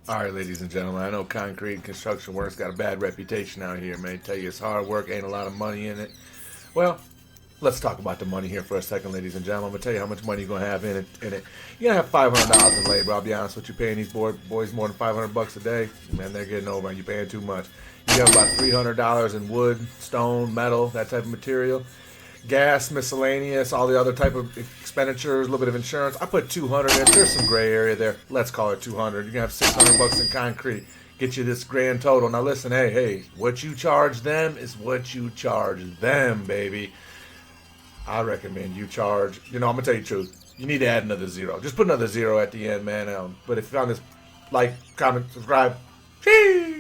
All right, ladies and gentlemen, I know concrete and construction work's got a bad reputation out here, man. Tell you it's hard work, ain't a lot of money in it. Well, let's talk about the money here for a second, ladies and gentlemen. I'm gonna tell you how much money you're gonna have in it. You're gonna have $500 in labor. I'll be honest with you, paying these boys more than $500 a day, man, they're getting over. You're paying too much. You have about $300 in wood, stone, metal, that type of material. Gas, miscellaneous, all the other type of expenditures, a little bit of insurance. I put 200 in. There's some gray area there. Let's call it 200. You're gonna have $600 in concrete. Get you this grand total. Now listen, hey, what you charge them is what you charge them, baby. I recommend you charge. I'm gonna tell you the truth. You need to add another zero. Just put another zero at the end, man. But if you found this, like, comment, subscribe. Cheese.